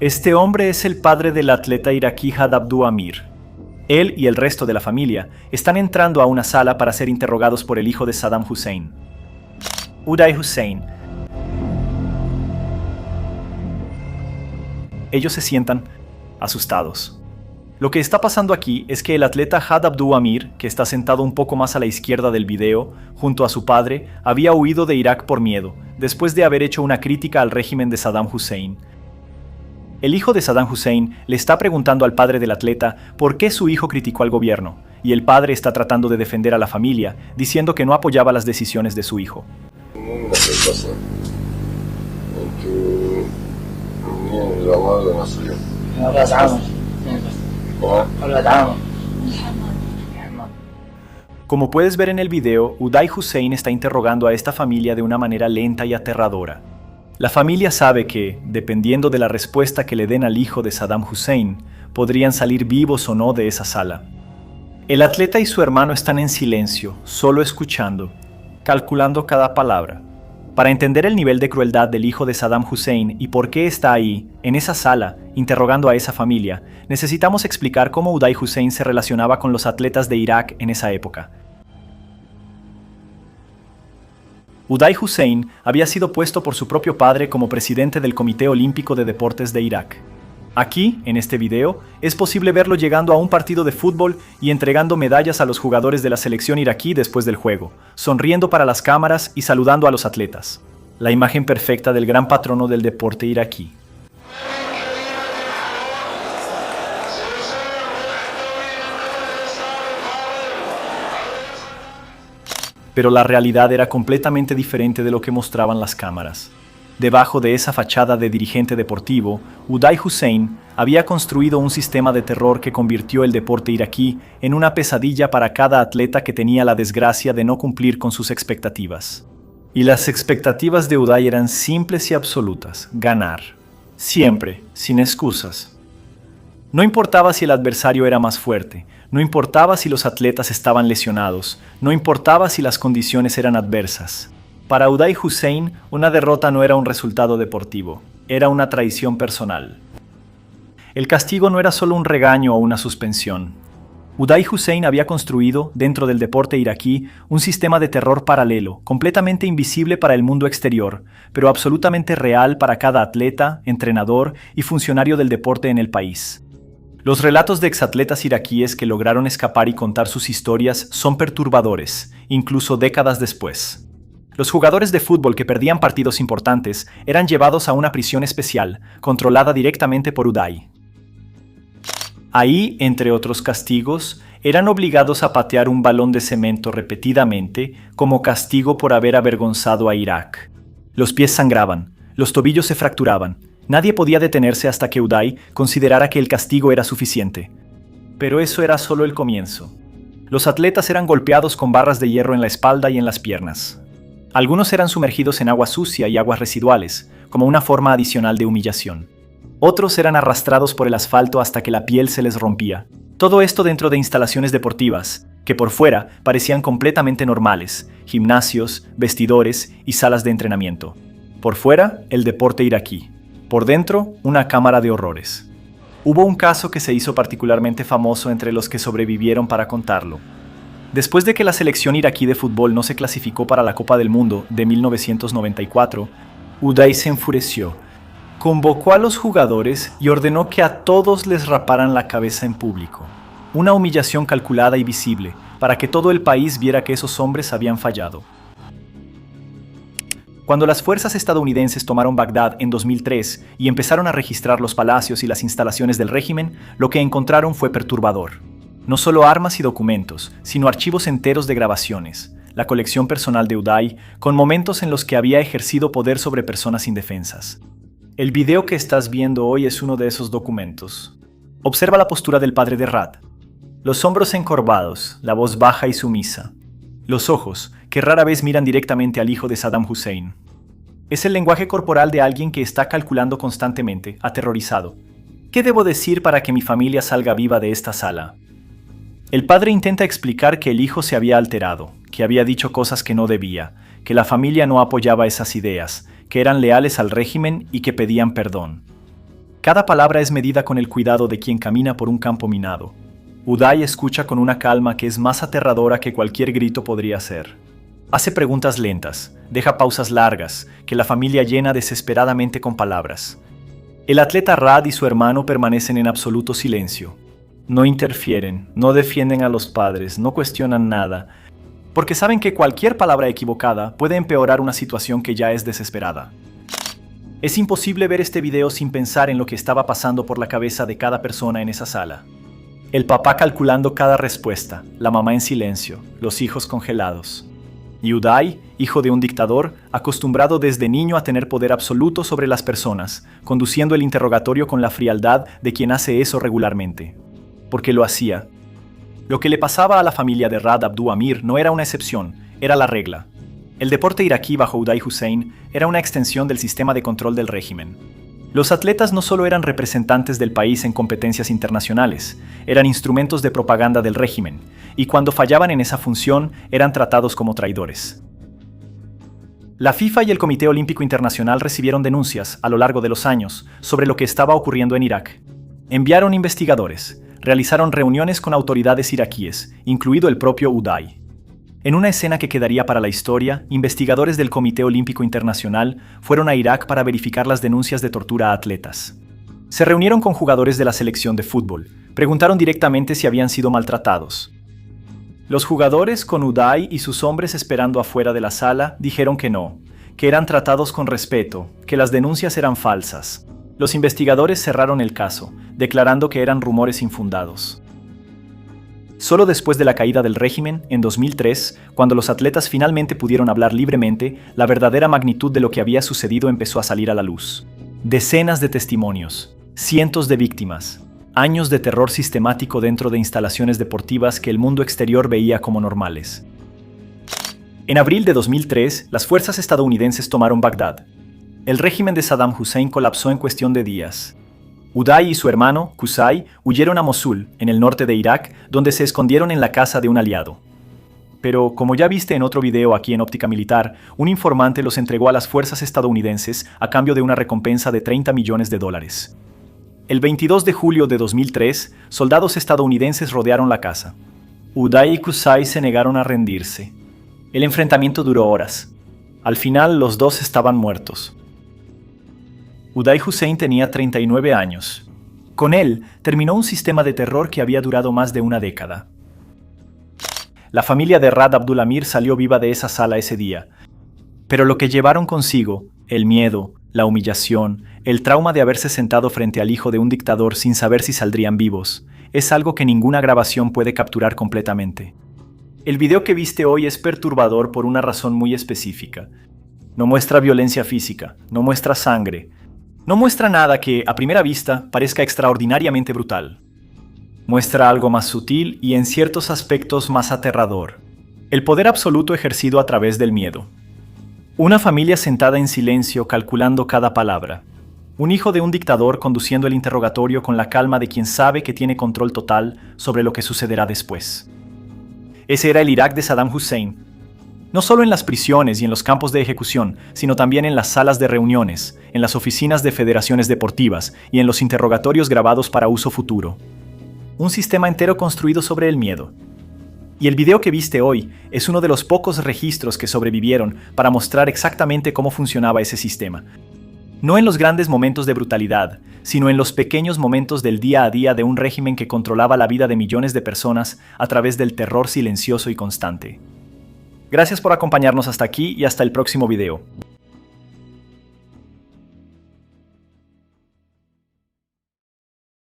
Este hombre es el padre del atleta iraquí Had Abdou Amir. Él y el resto de la familia están entrando a una sala para ser interrogados por el hijo de Saddam Hussein, Uday Hussein. Ellos se sientan asustados. Lo que está pasando aquí es que el atleta Had Abdou Amir, que está sentado un poco más a la izquierda del video, junto a su padre, había huido de Irak por miedo, después de haber hecho una crítica al régimen de Saddam Hussein. El hijo de Saddam Hussein le está preguntando al padre del atleta por qué su hijo criticó al gobierno, y el padre está tratando de defender a la familia, diciendo que no apoyaba las decisiones de su hijo. Como puedes ver en el video, Uday Hussein está interrogando a esta familia de una manera lenta y aterradora. La familia sabe que, dependiendo de la respuesta que le den al hijo de Saddam Hussein, podrían salir vivos o no de esa sala. El atleta y su hermano están en silencio, solo escuchando, calculando cada palabra. Para entender el nivel de crueldad del hijo de Saddam Hussein y por qué está ahí, en esa sala, interrogando a esa familia, necesitamos explicar cómo Uday Hussein se relacionaba con los atletas de Irak en esa época. Uday Hussein había sido puesto por su propio padre como presidente del Comité Olímpico de Deportes de Irak. Aquí, en este video, es posible verlo llegando a un partido de fútbol y entregando medallas a los jugadores de la selección iraquí después del juego, sonriendo para las cámaras y saludando a los atletas. La imagen perfecta del gran patrono del deporte iraquí. Pero la realidad era completamente diferente de lo que mostraban las cámaras. Debajo de esa fachada de dirigente deportivo, Uday Hussein había construido un sistema de terror que convirtió el deporte iraquí en una pesadilla para cada atleta que tenía la desgracia de no cumplir con sus expectativas. Y las expectativas de Uday eran simples y absolutas: ganar. Siempre, sin excusas. No importaba si el adversario era más fuerte, no importaba si los atletas estaban lesionados, no importaba si las condiciones eran adversas. Para Uday Hussein, una derrota no era un resultado deportivo, era una traición personal. El castigo no era solo un regaño o una suspensión. Uday Hussein había construido, dentro del deporte iraquí, un sistema de terror paralelo, completamente invisible para el mundo exterior, pero absolutamente real para cada atleta, entrenador y funcionario del deporte en el país. Los relatos de exatletas iraquíes que lograron escapar y contar sus historias son perturbadores, incluso décadas después. Los jugadores de fútbol que perdían partidos importantes eran llevados a una prisión especial, controlada directamente por Uday. Ahí, entre otros castigos, eran obligados a patear un balón de cemento repetidamente como castigo por haber avergonzado a Irak. Los pies sangraban, los tobillos se fracturaban. Nadie podía detenerse hasta que Uday considerara que el castigo era suficiente. Pero eso era solo el comienzo. Los atletas eran golpeados con barras de hierro en la espalda y en las piernas. Algunos eran sumergidos en agua sucia y aguas residuales, como una forma adicional de humillación. Otros eran arrastrados por el asfalto hasta que la piel se les rompía. Todo esto dentro de instalaciones deportivas, que por fuera parecían completamente normales: gimnasios, vestidores y salas de entrenamiento. Por fuera, el deporte iraquí. Por dentro, una cámara de horrores. Hubo un caso que se hizo particularmente famoso entre los que sobrevivieron para contarlo. Después de que la selección iraquí de fútbol no se clasificó para la Copa del Mundo de 1994, Uday se enfureció. Convocó a los jugadores y ordenó que a todos les raparan la cabeza en público. Una humillación calculada y visible, para que todo el país viera que esos hombres habían fallado. Cuando las fuerzas estadounidenses tomaron Bagdad en 2003 y empezaron a registrar los palacios y las instalaciones del régimen, lo que encontraron fue perturbador. No solo armas y documentos, sino archivos enteros de grabaciones, la colección personal de Uday, con momentos en los que había ejercido poder sobre personas indefensas. El video que estás viendo hoy es uno de esos documentos. Observa la postura del padre de Rad. Los hombros encorvados, la voz baja y sumisa. Los ojos, que rara vez miran directamente al hijo de Saddam Hussein. Es el lenguaje corporal de alguien que está calculando constantemente, aterrorizado. ¿Qué debo decir para que mi familia salga viva de esta sala? El padre intenta explicar que el hijo se había alterado, que había dicho cosas que no debía, que la familia no apoyaba esas ideas, que eran leales al régimen y que pedían perdón. Cada palabra es medida con el cuidado de quien camina por un campo minado. Uday escucha con una calma que es más aterradora que cualquier grito podría ser. Hace preguntas lentas, deja pausas largas, que la familia llena desesperadamente con palabras. El atleta Rad y su hermano permanecen en absoluto silencio. No interfieren, no defienden a los padres, no cuestionan nada, porque saben que cualquier palabra equivocada puede empeorar una situación que ya es desesperada. Es imposible ver este video sin pensar en lo que estaba pasando por la cabeza de cada persona en esa sala. El papá calculando cada respuesta, la mamá en silencio, los hijos congelados. Y Uday, hijo de un dictador, acostumbrado desde niño a tener poder absoluto sobre las personas, conduciendo el interrogatorio con la frialdad de quien hace eso regularmente. Porque lo hacía. Lo que le pasaba a la familia de Rad Abdul Amir no era una excepción, era la regla. El deporte iraquí bajo Uday Hussein era una extensión del sistema de control del régimen. Los atletas no solo eran representantes del país en competencias internacionales, eran instrumentos de propaganda del régimen, y cuando fallaban en esa función eran tratados como traidores. La FIFA y el Comité Olímpico Internacional recibieron denuncias a lo largo de los años sobre lo que estaba ocurriendo en Irak. Enviaron investigadores, realizaron reuniones con autoridades iraquíes, incluido el propio Uday. En una escena que quedaría para la historia, investigadores del Comité Olímpico Internacional fueron a Irak para verificar las denuncias de tortura a atletas. Se reunieron con jugadores de la selección de fútbol, preguntaron directamente si habían sido maltratados. Los jugadores, con Uday y sus hombres esperando afuera de la sala, dijeron que no, que eran tratados con respeto, que las denuncias eran falsas. Los investigadores cerraron el caso, declarando que eran rumores infundados. Solo después de la caída del régimen, en 2003, cuando los atletas finalmente pudieron hablar libremente, la verdadera magnitud de lo que había sucedido empezó a salir a la luz. Decenas de testimonios, cientos de víctimas, años de terror sistemático dentro de instalaciones deportivas que el mundo exterior veía como normales. En abril de 2003, las fuerzas estadounidenses tomaron Bagdad. El régimen de Saddam Hussein colapsó en cuestión de días. Uday y su hermano, Qusay, huyeron a Mosul, en el norte de Irak, donde se escondieron en la casa de un aliado. Pero, como ya viste en otro video aquí en Óptica Militar, un informante los entregó a las fuerzas estadounidenses a cambio de una recompensa de $30 millones. El 22 de julio de 2003, soldados estadounidenses rodearon la casa. Uday y Qusay se negaron a rendirse. El enfrentamiento duró horas. Al final, los dos estaban muertos. Uday Hussein tenía 39 años. Con él, terminó un sistema de terror que había durado más de una década. La familia de Rad Abdul Amir salió viva de esa sala ese día. Pero lo que llevaron consigo, el miedo, la humillación, el trauma de haberse sentado frente al hijo de un dictador sin saber si saldrían vivos, es algo que ninguna grabación puede capturar completamente. El video que viste hoy es perturbador por una razón muy específica. No muestra violencia física, no muestra sangre, no muestra nada que, a primera vista, parezca extraordinariamente brutal. Muestra algo más sutil y en ciertos aspectos más aterrador. El poder absoluto ejercido a través del miedo. Una familia sentada en silencio calculando cada palabra. Un hijo de un dictador conduciendo el interrogatorio con la calma de quien sabe que tiene control total sobre lo que sucederá después. Ese era el Irak de Saddam Hussein. No solo en las prisiones y en los campos de ejecución, sino también en las salas de reuniones, en las oficinas de federaciones deportivas y en los interrogatorios grabados para uso futuro. Un sistema entero construido sobre el miedo. Y el video que viste hoy es uno de los pocos registros que sobrevivieron para mostrar exactamente cómo funcionaba ese sistema. No en los grandes momentos de brutalidad, sino en los pequeños momentos del día a día de un régimen que controlaba la vida de millones de personas a través del terror silencioso y constante. Gracias por acompañarnos hasta aquí y hasta el próximo video.